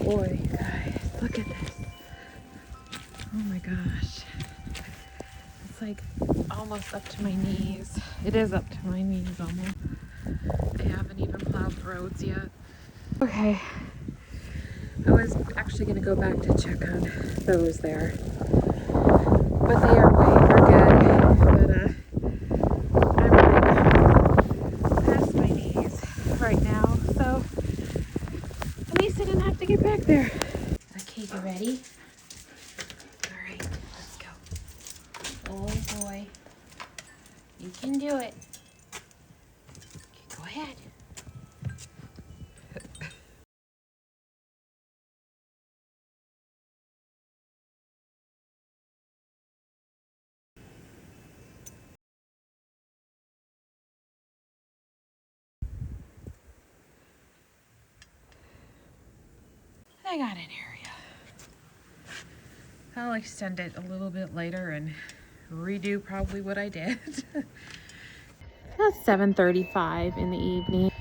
boy, guys, look at this. Oh my gosh. It's like almost up to my knees. It is up to my knees almost. I haven't even plowed the roads yet. Okay. I was actually going to go back to check on those there. But they are good. But I'm like past my knees right now. So at least I didn't have to get back there. Okay, you ready? All right, let's go. Oh boy. You can do it. Okay, go ahead. I got an area. I'll extend it a little bit later and redo probably what I did. It's 7:35 in the evening.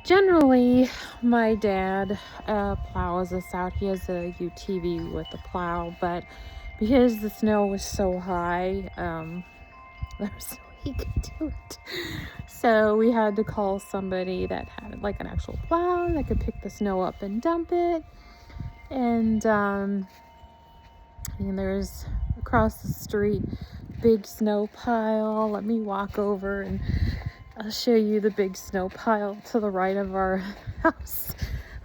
Generally, my dad plows us out. He has a UTV with a plow, but because the snow was so high, there was no way he could do it. So we had to call somebody that had like an actual plow that could pick the snow up and dump it. And there's across the street, big snow pile. Let me walk over and I'll show you the big snow pile to the right of our house.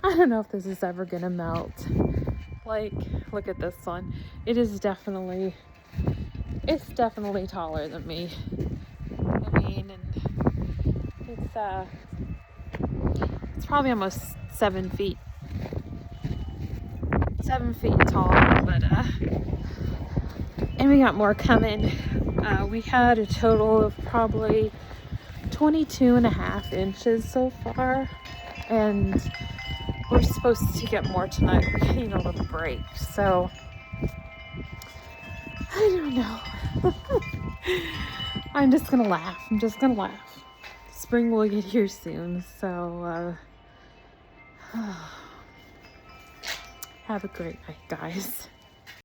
I don't know if this is ever gonna melt. Like, look at this one. It's definitely taller than me. I mean, and it's probably almost 7 feet. 7 feet tall, but and we got more coming. We had a total of probably 22.5 inches so far, and we're supposed to get more tonight. We're getting a little break, so I don't know. I'm just gonna laugh. Spring will get here soon, so have a great night, guys.